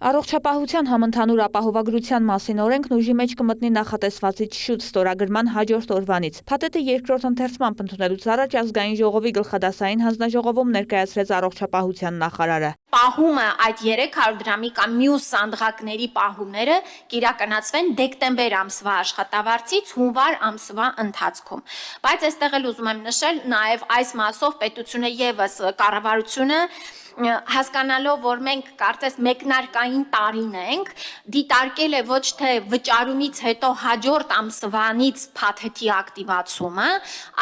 Առողջապահության համընդհանուր ապահովագրության մասին օրենքն ուժի մեջ կմտնի նախատեսվածից շուտ ստորագրման հաջորդ օրվանից։ Փաթեթը երկրորդ ընթերցմամբ ընդունելուց առաջ ազգային ժողովի գլխադասային հանձնաժողովում ներկայացրեց առողջապահության նախարարը։ Պահումը այդ 300 դրամի կամ մյուս սանդղակների պահումները կիրականացվեն դեկտեմբեր ամսվա աշխատավարձից հունվար ամսվա ընթացքում։ Բայց այստեղ էլ ուզում եմ նշել նաև այս մասով պետությունը եւս կառավարությունը հասկանալով, որ մենք կարծես մեկնարկային տարին ենք, դիտարկել է ոչ թե վճարումից հետո հաջորդ ամսվանից փաթեթի ակտիվացումը,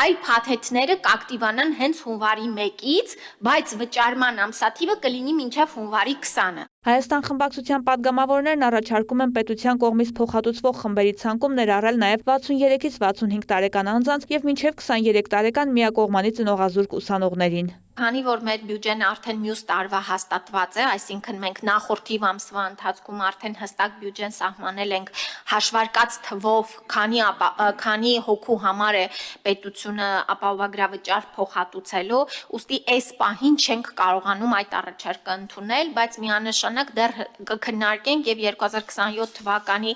այլ փաթեթները կակտիվանան հենց հունվարի 1-ից, բայց վճարման ամսաթիվը կլինի մինչև հունվարի 20-ը։ Հայաստան խմբակցության падգամավորներն առաջարկում են պետության կողմից փոխհատուցվող խմբերի ցանկում ներառել նաև 63-ից 65 տարեկան անձանց եւ մինչև 23 տարեկան միակողմանի ծնողազուրկ ուսանողներին։ Քանի որ մեր բյուջեն արդեն մյուս տարվա հաստատված է, այսինքն մենք նախորդիվ ամսվա ընթացքում արդեն հստակ բյուջեն սահմանել ենք հաշվարկած թվով, քանի հոգու համար է պետությունը ապահովագրավճար փոխհատուցելու, ուստի այս պահին չենք կարողանում այդ առաջարկը ընդունել, բայց միանշանակ դեռ կքննարկենք եւ 2027 թվականի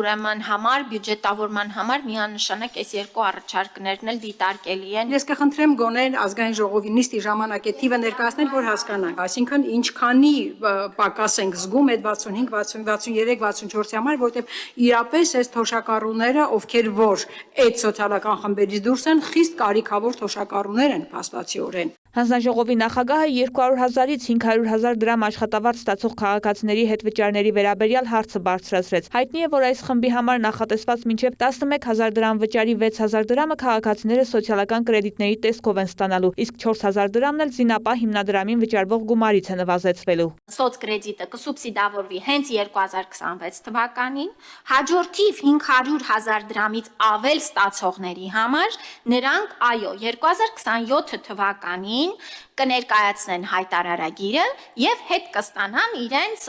ուրեմն համար բյուջետավորման համար միանշանակ այս երկու առաջարկներն էլ դիտարկելի են։ Ես կխնդրեմ գոներ ազգային ժողովի նիստի ժամանակ է թիվը ներկայացնել, որ հասկանանք, այսինքն ինչքանի պակաս ենք զգում այդ 65, 63, 64-ի համար, որտեղ իրապես այս թոշակառուները, ովքեր որ այդ սոցիալական խմբերից դուրս են, խիստ կարիքավոր թոշակառուներ են փաստացիորեն։ Հանձնաժողովի նախագահը 200,000-ից 500,000 դրամ աշխատավարձ ստացող քաղաքացիների հետ վճարների վերաբերյալ հարցը բարձրացրեց։ Հայտնի է, որ այս խմբի համար նախատեսված մինչև 11,000 դրամ վճարի 6,000 դրամը քաղաքացիները սոցիալական կրեդիտների տեսքով են ստանալու, իսկ 4,000 դրամն էլ զինապահ հիմնադրամին վճարվող գումարից է նվազեցվելու։ Սոցկրեդիտը կսուբսիդավորվի հենց 2026 թվականին, հաջորդիվ 500,000 դրամից ավել ստացողների համար նրանք, այո, 2027 թվականին կներկայացնեն հայտարարագիրը եւ հետ կստանան իրենց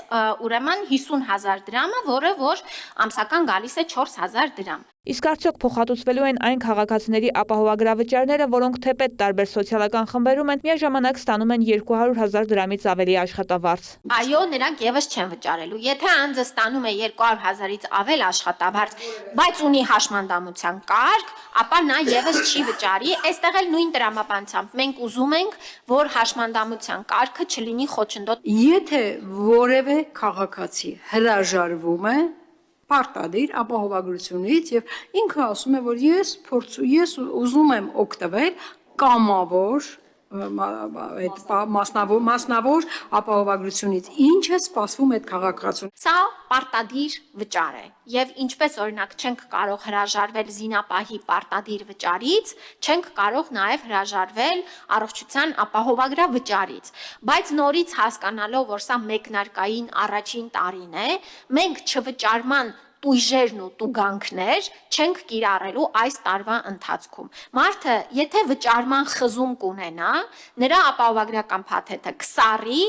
ուրեմն 50,000 դրամը, որը որ ամսական գալիս է 4,000 դրամ։ Իսկ արդյոք փոխհատուցվելու են այն քաղաքացիների ապահովագրավճարները, որոնք թեպետ տարբեր սոցիալական խմբերում են, միաժամանակ ստանում են 200,000 դրամից ավելի աշխատավարձ։ Այո, նրանք եւս չեն վճարելու։ Եթե անձը ստանում է 200,000-ից ավել աշխատավարձ, բայց ունի հաշմանդամության կարգ, ապա նա եւս չի վճարի։ Այստեղ էլ նույն տրամաբանությամբ մենք ուզում ենք, որ հաշմանդամության կարգը չլինի խոչընդոտ։ Եթե որևէ քաղաքացի հրաժարվում է պարտադիր ապահովագրությունից եւ ինքը ասում է, որ ես ուզում եմ օգտվել կամավոր մասնավոր ապահովագրությունից, ինչ է սպասվում այդ քաղաքացուն։ Սա պարտադիր վճար է եւ ինչպես օրինակ չենք կարող հրաժարվել զինապահի պարտադիր վճարից, չենք կարող նաեւ հրաժարվել առողջության ապահովագրավճարից, բայց նորից հասկանալով, որ սա մեկնարկային առաջին տարին է, մենք չվճարման տույժերն ու տուգանքներ չենք կիրառելու այս տարվա ընթացքում։ Մարդը, եթե վճարման խզում կունենա, նրա ապահովագրական փաթեթը կսառի,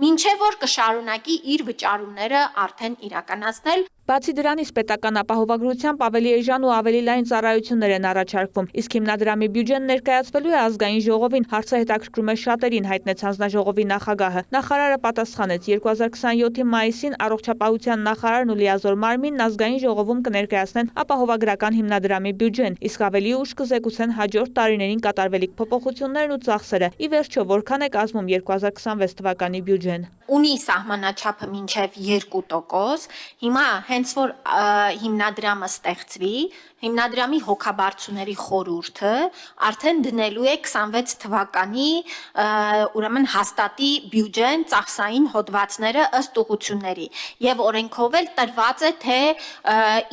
մինչև որ կշարունակի իր վճարումները արդեն իրականացնել։ Բացի դրանից պետական ապահովագրությամբ ավելի էժան ու ավելի լայն ծառայություններ են առաջարկվում, իսկ հիմնադրամի բյուջեն ներկայացվելու է ազգային ժողովին, հարցը հետաքրքրում է շատերին, հայտնեց հանձնաժողովի նախագահը։ Նախարարը պատասխանեց 2027-ի մայիսին առողջապահության նախարարն ու լիազոր մարմինն ազգային ժողովում կներկայացնեն ապահովագրական հիմնադրամի բյուջեն, իսկ ավելի ուշ կզեկուցեն հաջորդ տարիներին կատարվելիք փոփոխություններն ու ծախսերը։ Ի վերջո, որքան է կազմում 2026 թվականի բյուջեն։ Ունի սահմանաչափը մինչև 2%, հիմա հենց որ հիմնադրամը ստեղծվի, հիմնադրամի հոգաբարձուների խորհուրդը արդեն դնելու է 26 թվականի ուրեմն հաստատի բյուջեն ծախսային հոդվածները ըստ ուղղությունների եւ օրենքով էլ տրված է թե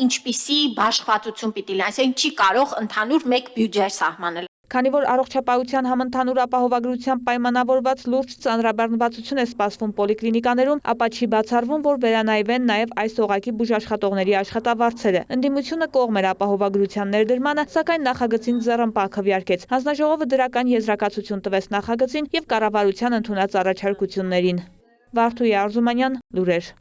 ինչպիսի բաշխվածություն պիտի լինի, այսինքն չի կարող ընդհանուր մեկ բյուջե սահմանել։ Քանի որ առողջապահության համընդհանուր ապահովագրությամբ պայմանավորված լուրջ ծանրաբեռնվածություն է սպասվում պոլիկլինիկաներում, ապա չի բացառվում, որ վերանայվեն նաև այս օղակի բուժաշխատողների աշխատավարձերը։ Ընդդիմությունը կողմ էր ապահովագրության ներդրմանը, սակայն նախագծին ձեռնպահ քվեարկեց։ Հանձնաժողովը դրական եզրակացություն տվեց նախագծին եւ կառավարության ընդունած առաջարկություններին։ Վարդուհի Արզումանյան, լուրեր։